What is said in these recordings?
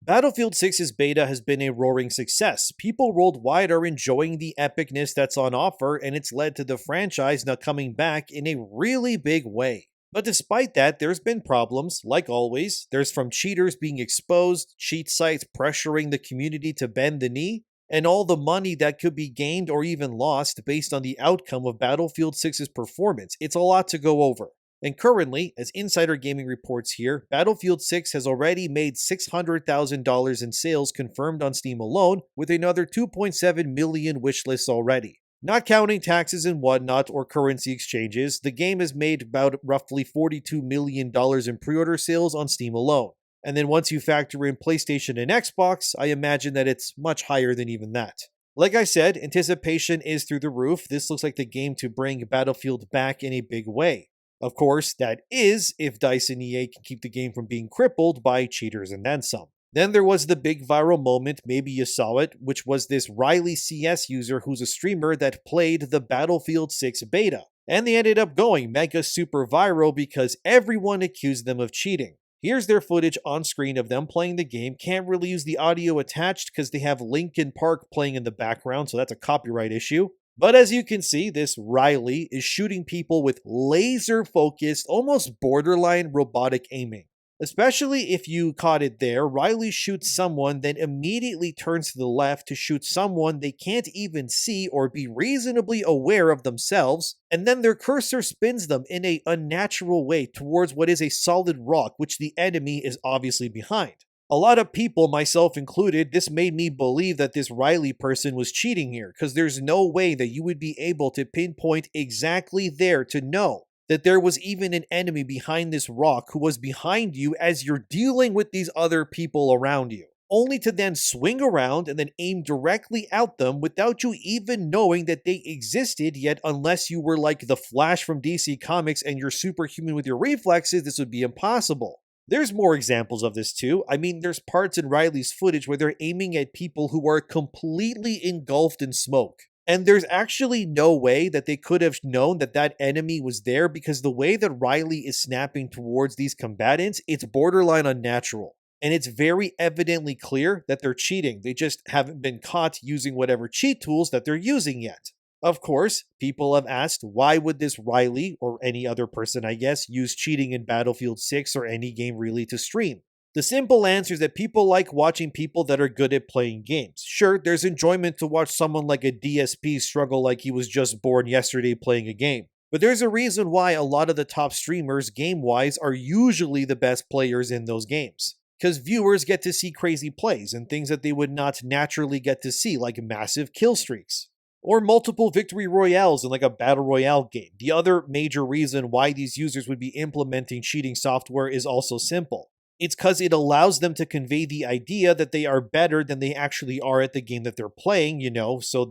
Battlefield 6's beta has been a roaring success. People worldwide are enjoying the epicness that's on offer, and it's led to the franchise now coming back in a really big way. But despite that, there's been problems, like always. There's from cheaters being exposed, cheat sites pressuring the community to bend the knee, and all the money that could be gained or even lost based on the outcome of Battlefield 6's performance. It's a lot to go over. And currently, as Insider Gaming reports here, Battlefield 6 has already made $600,000 in sales confirmed on Steam alone, with another 2.7 million wishlists already. Not counting taxes and whatnot or currency exchanges, the game has made about roughly $42 million in pre-order sales on Steam alone. And then once you factor in PlayStation and Xbox, I imagine that it's much higher than even that. Like I said, anticipation is through the roof. This looks like the game to bring Battlefield back in a big way. Of course, that is if DICE and EA can keep the game from being crippled by cheaters and then some. Then there was the big viral moment, maybe you saw it, which was this Riley CS user who's a streamer that played the Battlefield 6 beta. And they ended up going mega super viral because everyone accused them of cheating. Here's their footage on screen of them playing the game. Can't really use the audio attached because they have Linkin Park playing in the background, so that's a copyright issue. But as you can see, this Riley is shooting people with laser-focused, almost borderline robotic aiming. Especially if you caught it there, Riley shoots someone, then immediately turns to the left to shoot someone they can't even see or be reasonably aware of themselves, and then their cursor spins them in an unnatural way towards what is a solid rock, which the enemy is obviously behind. A lot of people, myself included, this made me believe that this Riley person was cheating here, because there's no way that you would be able to pinpoint exactly there to know that there was even an enemy behind this rock who was behind you as you're dealing with these other people around you, only to then swing around and then aim directly at them without you even knowing that they existed, yet unless you were like the Flash from DC Comics and you're superhuman with your reflexes, this would be impossible. There's more examples of this too. I mean, there's parts in Riley's footage where they're aiming at people who are completely engulfed in smoke. And there's actually no way that they could have known that that enemy was there because the way that Riley is snapping towards these combatants, it's borderline unnatural. And it's very evidently clear that they're cheating. They just haven't been caught using whatever cheat tools that they're using yet. Of course, people have asked, why would this Riley, or any other person I guess, use cheating in Battlefield 6 or any game really to stream? The simple answer is that people like watching people that are good at playing games. Sure, there's enjoyment to watch someone like a DSP struggle like he was just born yesterday playing a game. But there's a reason why a lot of the top streamers, game-wise, are usually the best players in those games. Because viewers get to see crazy plays and things that they would not naturally get to see, like massive kill streaks. Or multiple victory royales in like a battle royale game. The other major reason why these users would be implementing cheating software is also simple. It's because it allows them to convey the idea that they are better than they actually are at the game that they're playing,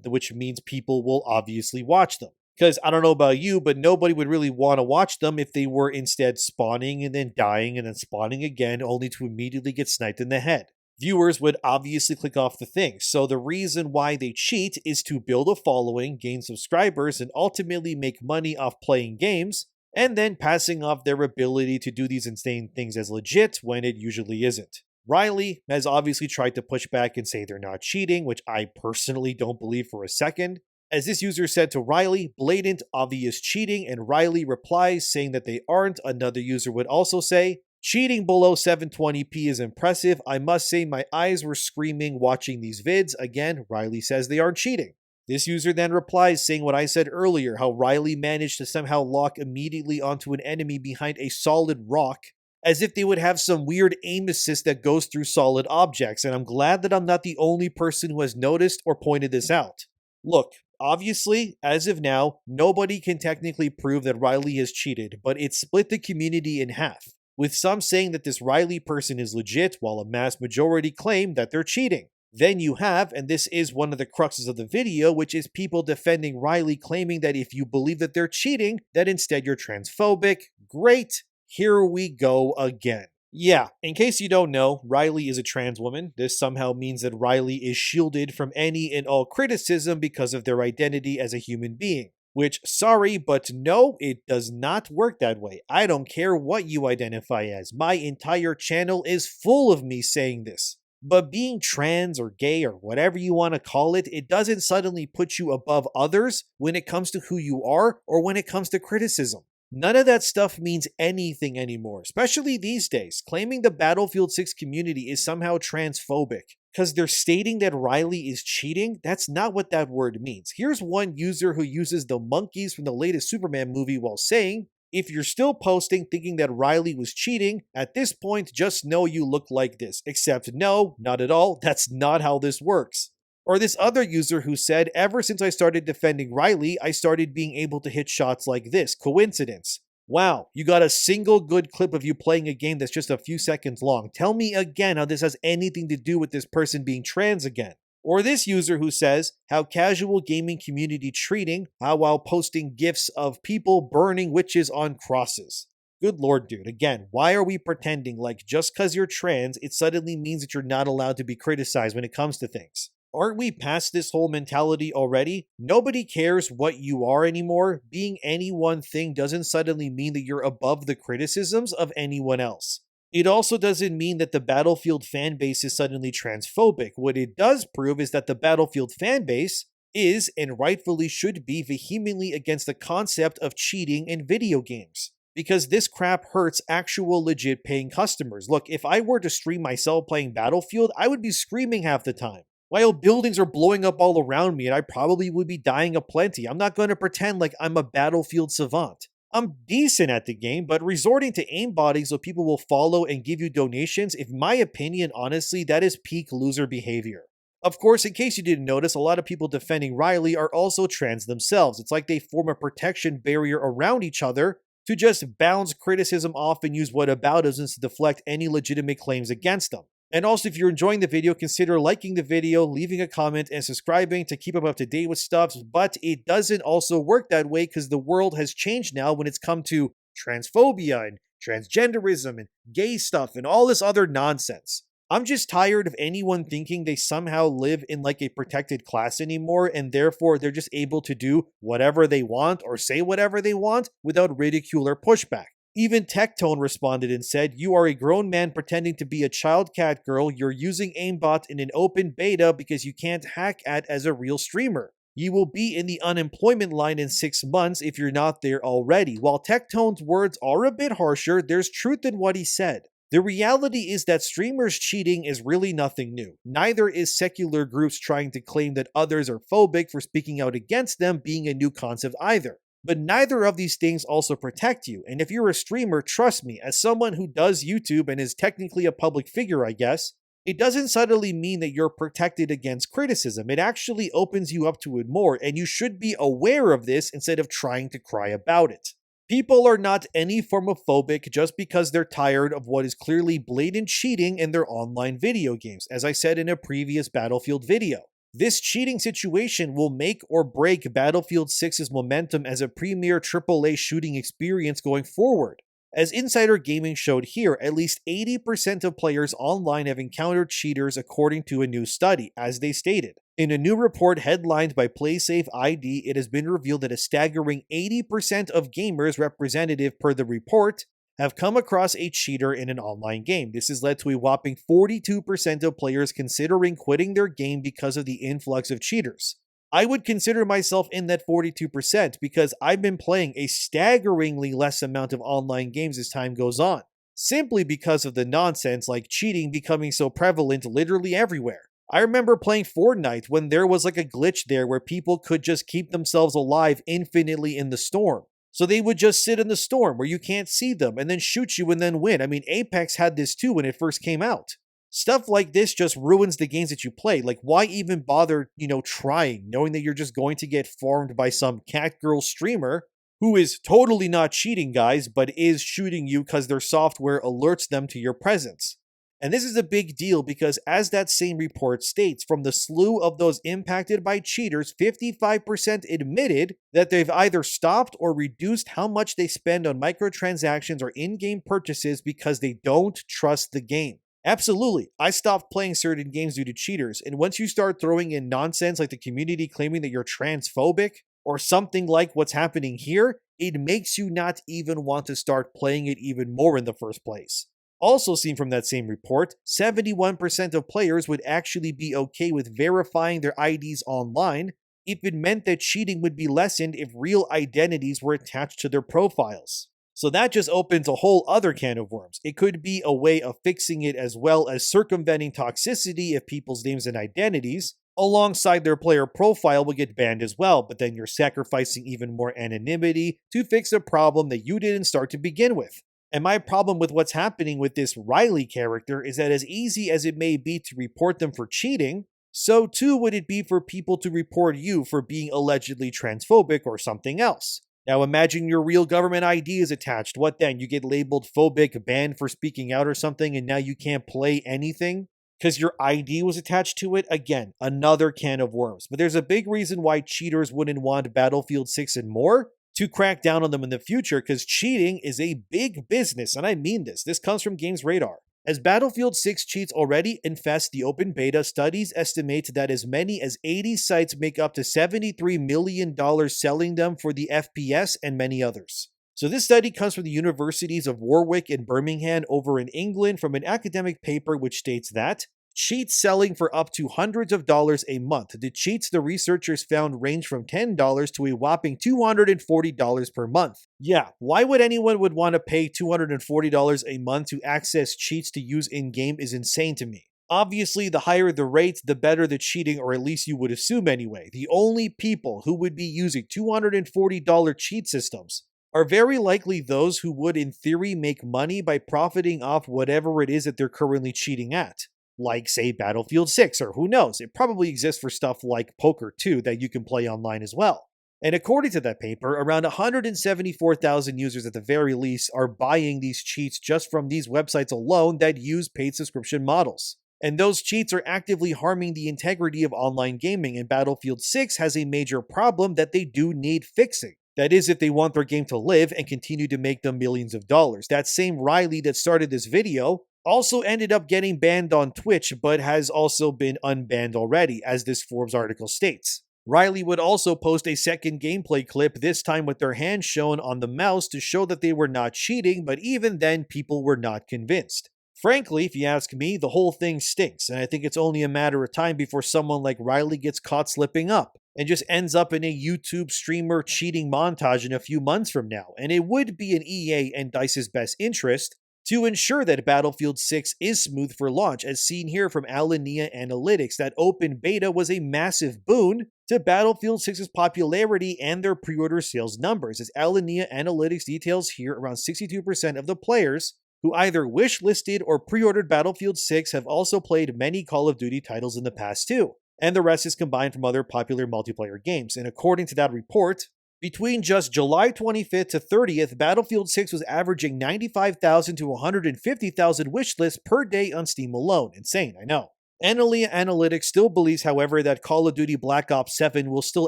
which means people will obviously watch them. Because I don't know about you, but nobody would really want to watch them if they were instead spawning and then dying and then spawning again only to immediately get sniped in the head. Viewers would obviously click off the thing. So the reason why they cheat is to build a following, gain subscribers, and ultimately make money off playing games, and then passing off their ability to do these insane things as legit when it usually isn't. Riley has obviously tried to push back and say they're not cheating, which I personally don't believe for a second. As this user said to Riley, blatant, obvious cheating, and Riley replies saying that they aren't. Another user would also say, cheating below 720p is impressive. I must say my eyes were screaming watching these vids. Again, Riley says they aren't cheating. This user then replies saying what I said earlier, how Riley managed to somehow lock immediately onto an enemy behind a solid rock, as if they would have some weird aim assist that goes through solid objects, and I'm glad that I'm not the only person who has noticed or pointed this out. Look, obviously, as of now, nobody can technically prove that Riley has cheated, but it split the community in half, with some saying that this Riley person is legit, while a mass majority claim that they're cheating. Then you have, and this is one of the cruxes of the video, which is people defending Riley, claiming that if you believe that they're cheating, that instead you're transphobic. Great, here we go again. Yeah, in case you don't know, Riley is a trans woman. This somehow means that Riley is shielded from any and all criticism because of their identity as a human being. Which, sorry, but no, it does not work that way. I don't care what you identify as. My entire channel is full of me saying this. But being trans or gay or whatever you want to call it, it doesn't suddenly put you above others when it comes to who you are or when it comes to criticism. None of that stuff means anything anymore, especially these days. Claiming the Battlefield 6 community is somehow transphobic because they're stating that Riley is cheating. That's not what that word means. Here's one user who uses the monkeys from the latest Superman movie while saying, "If you're still posting thinking that Riley was cheating, at this point just know you look like this." Except no, not at all. That's not how this works. Or this other user who said, "Ever since I started defending Riley, I started being able to hit shots like this. Coincidence?" Wow, you got a single good clip of you playing a game that's just a few seconds long. Tell me again how this has anything to do with this person being trans again. Or this user who says, "How casual gaming community treating, how while posting gifs of people burning witches on crosses." Good lord, dude. Again, why are we pretending like just because you're trans, it suddenly means that you're not allowed to be criticized when it comes to things? Aren't we past this whole mentality already? Nobody cares what you are anymore. Being any one thing doesn't suddenly mean that you're above the criticisms of anyone else. It also doesn't mean that the Battlefield fanbase is suddenly transphobic. What it does prove is that the Battlefield fanbase is, and rightfully should be, vehemently against the concept of cheating in video games. Because this crap hurts actual legit paying customers. Look, if I were to stream myself playing Battlefield, I would be screaming half the time, while buildings are blowing up all around me and I probably would be dying aplenty. I'm not going to pretend like I'm a Battlefield savant. I'm decent at the game, but resorting to aimbotting so people will follow and give you donations, in my opinion, honestly, that is peak loser behavior. Of course, in case you didn't notice, a lot of people defending Riley are also trans themselves. It's like they form a protection barrier around each other to just bounce criticism off and use whataboutisms to deflect any legitimate claims against them. And also, if you're enjoying the video, consider liking the video, leaving a comment, and subscribing to keep up to date with stuff. But it doesn't also work that way because the world has changed now when it's come to transphobia and transgenderism and gay stuff and all this other nonsense. I'm just tired of anyone thinking they somehow live in like a protected class anymore, and therefore they're just able to do whatever they want or say whatever they want without ridicule or pushback. Even Tectone responded and said, "You are a grown man pretending to be a child cat girl. You're using aimbot in an open beta because you can't hack at as a real streamer. You will be in the unemployment line in 6 months if you're not there already." While Tectone's words are a bit harsher, there's truth in what he said. The reality is that streamers cheating is really nothing new. Neither is secular groups trying to claim that others are phobic for speaking out against them being a new concept either. But neither of these things also protect you, and if you're a streamer, trust me, as someone who does YouTube and is technically a public figure, I guess, it doesn't subtly mean that you're protected against criticism. It actually opens you up to it more, and you should be aware of this instead of trying to cry about it. People are not any form of phobic just because they're tired of what is clearly blatant cheating in their online video games, as I said in a previous Battlefield video. This cheating situation will make or break Battlefield 6's momentum as a premier AAA shooting experience going forward. As Insider Gaming showed here, at least 80% of players online have encountered cheaters according to a new study, as they stated. In a new report headlined by PlaySafe ID, it has been revealed that a staggering 80% of gamers representative per the report have come across a cheater in an online game. This has led to a whopping 42% of players considering quitting their game because of the influx of cheaters. I would consider myself in that 42% because I've been playing a staggeringly less amount of online games as time goes on, simply because of the nonsense like cheating becoming so prevalent literally everywhere. I remember playing Fortnite when there was like a glitch there where people could just keep themselves alive infinitely in the storm. So they would just sit in the storm where you can't see them and then shoot you and then win. I mean, Apex had this too when it first came out. Stuff like this just ruins the games that you play. Like, why even bother, trying, knowing that you're just going to get farmed by some catgirl streamer who is totally not cheating, guys, but is shooting you because their software alerts them to your presence. And this is a big deal because, as that same report states, from the slew of those impacted by cheaters, 55% admitted that they've either stopped or reduced how much they spend on microtransactions or in-game purchases because they don't trust the game. Absolutely, I stopped playing certain games due to cheaters, and once you start throwing in nonsense like the community claiming that you're transphobic, or something like what's happening here, it makes you not even want to start playing it even more in the first place. Also seen from that same report, 71% of players would actually be okay with verifying their IDs online if it meant that cheating would be lessened if real identities were attached to their profiles. So that just opens a whole other can of worms. It could be a way of fixing it as well as circumventing toxicity if people's names and identities, alongside their player profile, will get banned as well, but then you're sacrificing even more anonymity to fix a problem that you didn't start to begin with. And my problem with what's happening with this Riley character is that as easy as it may be to report them for cheating, so too would it be for people to report you for being allegedly transphobic or something else. Now imagine your real government ID is attached. What then? You get labeled phobic, banned for speaking out or something, and now you can't play anything because your ID was attached to it? Again, another can of worms. But there's a big reason why cheaters wouldn't want Battlefield 6 and more to crack down on them in the future, because cheating is a big business, and I mean this. This comes from Games Radar. As Battlefield 6 cheats already infest the open beta, studies estimate that as many as 80 sites make up to $73 million selling them for the FPS and many others. So this study comes from the universities of Warwick and Birmingham over in England from an academic paper which states that cheats selling for up to hundreds of dollars a month. The cheats the researchers found range from $10 to a whopping $240 per month. Yeah, why would anyone would want to pay $240 a month to access cheats to use in-game is insane to me. Obviously, the higher the rate, the better the cheating, or at least you would assume anyway. The only people who would be using $240 cheat systems are very likely those who would in theory make money by profiting off whatever it is that they're currently cheating at. Like, say, Battlefield 6, or who knows, it probably exists for stuff like poker too that you can play online as well. And according to that paper, around 174,000 users at the very least are buying these cheats just from these websites alone that use paid subscription models. And those cheats are actively harming the integrity of online gaming, and Battlefield 6 has a major problem that they do need fixing. That is, if they want their game to live and continue to make them millions of dollars. That same Riley that started this video also ended up getting banned on Twitch, but has also been unbanned already, as this Forbes article states. Riley would also post a second gameplay clip, this time with their hands shown on the mouse to show that they were not cheating, but even then, people were not convinced. Frankly, if you ask me, the whole thing stinks, and I think it's only a matter of time before someone like Riley gets caught slipping up and just ends up in a YouTube streamer cheating montage in a few months from now. And it would be in EA and DICE's best interest to ensure that Battlefield 6 is smooth for launch, as seen here from Alinea Analytics. That open beta was a massive boon to Battlefield 6's popularity and their pre-order sales numbers, as Alinea Analytics details here around 62% of the players who either wish-listed or pre-ordered Battlefield 6 have also played many Call of Duty titles in the past too, and the rest is combined from other popular multiplayer games. And according to that report, between just July 25th to 30th, Battlefield 6 was averaging 95,000 to 150,000 wish lists per day on Steam alone. Insane, I know. Alinea Analytics still believes, however, that Call of Duty Black Ops 7 will still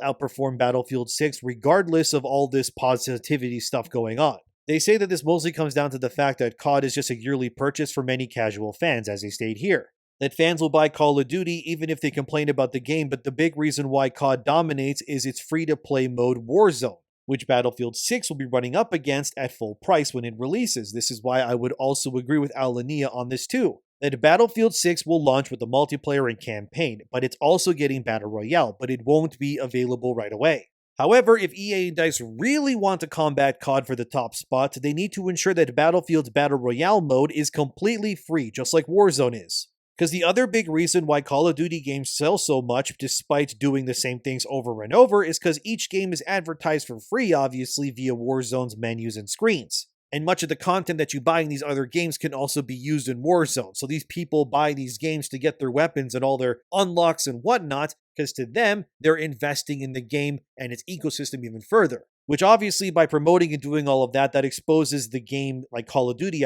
outperform Battlefield 6 regardless of all this positivity stuff going on. They say that this mostly comes down to the fact that COD is just a yearly purchase for many casual fans, as they state here. That fans will buy Call of Duty even if they complain about the game, but the big reason why COD dominates is its free-to-play mode Warzone, which Battlefield 6 will be running up against at full price when it releases. This is why I would also agree with Alinea on this too, that Battlefield 6 will launch with the multiplayer and campaign, but it's also getting Battle Royale, but it won't be available right away. However, if EA and DICE really want to combat COD for the top spot, they need to ensure that Battlefield's Battle Royale mode is completely free, just like Warzone is. Because the other big reason why Call of Duty games sell so much, despite doing the same things over and over, is because each game is advertised for free, obviously, via Warzone's menus and screens. And much of the content that you buy in these other games can also be used in Warzone. So these people buy these games to get their weapons and all their unlocks and whatnot, because to them, they're investing in the game and its ecosystem even further. Which obviously, by promoting and doing all of that, that exposes the game, like Call of Duty,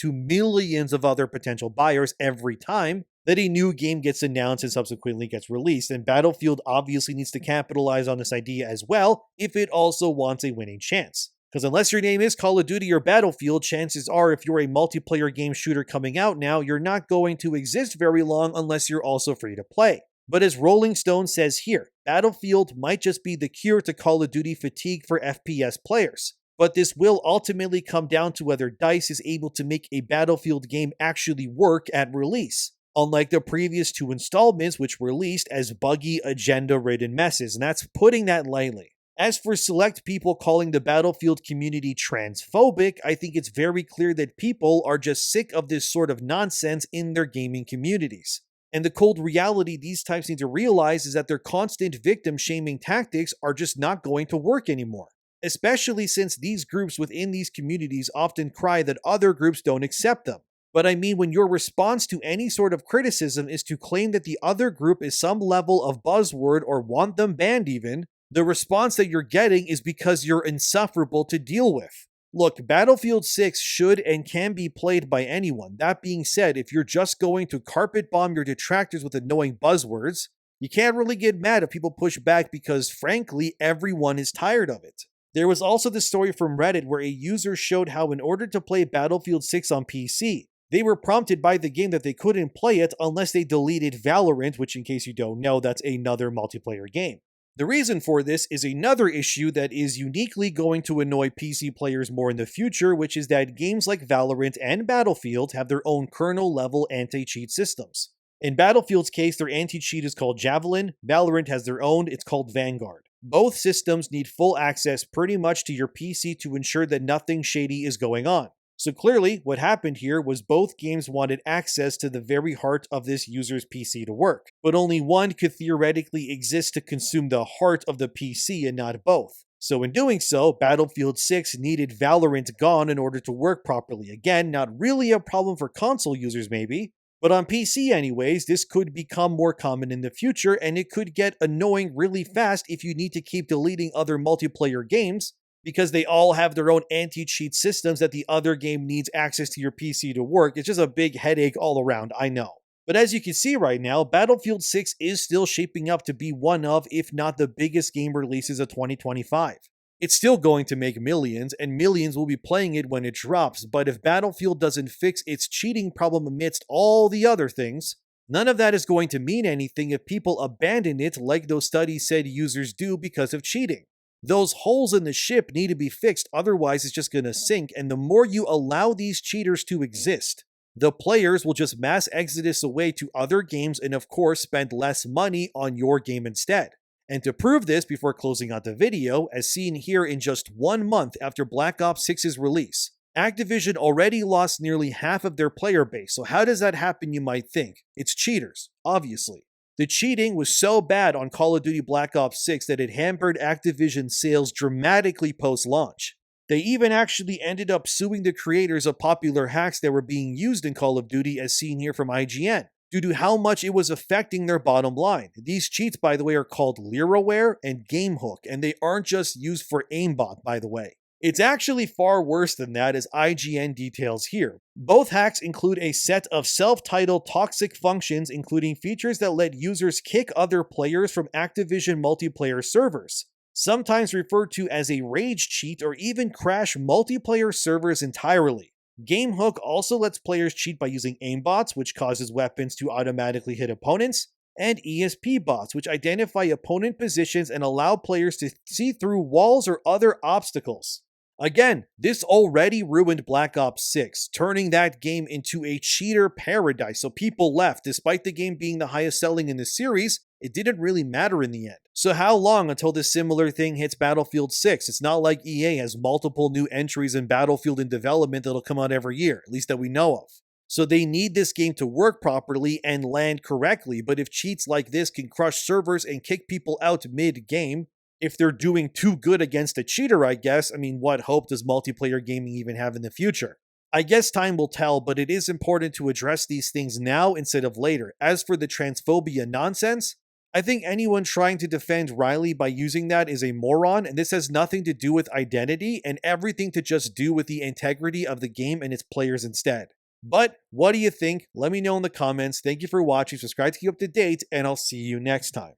to millions of other potential buyers every time that a new game gets announced and subsequently gets released. And Battlefield obviously needs to capitalize on this idea as well if it also wants a winning chance. Because unless your name is Call of Duty or Battlefield, chances are if you're a multiplayer game shooter coming out now, you're not going to exist very long unless you're also free to play. But as Rolling Stone says here, Battlefield might just be the cure to Call of Duty fatigue for FPS players. but this will ultimately come down to whether DICE is able to make a Battlefield game actually work at release, unlike the previous 2 installments which were released as buggy, agenda-ridden messes, and that's putting that lightly. As for select people calling the Battlefield community transphobic, I think it's very clear that people are just sick of this sort of nonsense in their gaming communities. And the cold reality these types need to realize is that their constant victim-shaming tactics are just not going to work anymore, especially since these groups within these communities often cry that other groups don't accept them. But I mean, when your response to any sort of criticism is to claim that the other group is some level of buzzword or want them banned even, the response that you're getting is because you're insufferable to deal with. Look, Battlefield 6 should and can be played by anyone. That being said, if you're just going to carpet bomb your detractors with annoying buzzwords, you can't really get mad if people push back because, frankly, everyone is tired of it. There was also the story from Reddit where a user showed how in order to play Battlefield 6 on PC, they were prompted by the game that they couldn't play it unless they deleted Valorant, which in case you don't know, that's another multiplayer game. The reason for this is another issue that is uniquely going to annoy PC players more in the future, which is that games like Valorant and Battlefield have their own kernel-level anti-cheat systems. In Battlefield's case, their anti-cheat is called Javelin. Valorant has their own, it's called Vanguard. Both systems need full access pretty much to your PC to ensure that nothing shady is going on. So clearly, what happened here was both games wanted access to the very heart of this user's PC to work, but only one could theoretically exist to consume the heart of the PC and not both. So in doing so, Battlefield 6 needed Valorant gone in order to work properly. Again, not really a problem for console users maybe, but on PC anyways, this could become more common in the future, and it could get annoying really fast if you need to keep deleting other multiplayer games, because they all have their own anti-cheat systems that the other game needs access to your PC to work. It's just a big headache all around, I know. But as you can see right now, Battlefield 6 is still shaping up to be one of, if not the biggest game releases of 2025. It's still going to make millions, and millions will be playing it when it drops, but if Battlefield doesn't fix its cheating problem amidst all the other things, none of that is going to mean anything if people abandon it like those studies said users do because of cheating. Those holes in the ship need to be fixed, otherwise it's just going to sink, and the more you allow these cheaters to exist, the players will just mass exodus away to other games and of course spend less money on your game instead. And to prove this before closing out the video, as seen here in just 1 month after Black Ops 6's release, Activision already lost nearly half of their player base. So how does that happen, you might think? It's cheaters, obviously. The cheating was so bad on Call of Duty Black Ops 6 that it hampered Activision's sales dramatically post-launch. They even actually ended up suing the creators of popular hacks that were being used in Call of Duty, as seen here from IGN, due to how much it was affecting their bottom line. These cheats, by the way, are called Liraware and Gamehook, and they aren't just used for aimbot, by the way. It's actually far worse than that, as IGN details here. Both hacks include a set of self-titled toxic functions, including features that let users kick other players from Activision multiplayer servers, sometimes referred to as a rage cheat, or even crash multiplayer servers entirely. Gamehook also lets players cheat by using aimbots, which causes weapons to automatically hit opponents, and ESP bots, which identify opponent positions and allow players to see through walls or other obstacles. Again, this already ruined Black Ops 6, turning that game into a cheater paradise, so people left. Despite the game being the highest selling in the series, it didn't really matter in the end. So how long until this similar thing hits Battlefield 6? It's not like EA has multiple new entries in Battlefield in development that'll come out every year, at least that we know of. So they need this game to work properly and land correctly, but if cheats like this can crush servers and kick people out mid-game, if they're doing too good against a cheater, I guess, what hope does multiplayer gaming even have in the future? I guess time will tell, but it is important to address these things now instead of later. As for the transphobia nonsense, I think anyone trying to defend Riley by using that is a moron, and this has nothing to do with identity and everything to just do with the integrity of the game and its players instead. But what do you think? Let me know in the comments. Thank you for watching, subscribe to keep up to date, and I'll see you next time.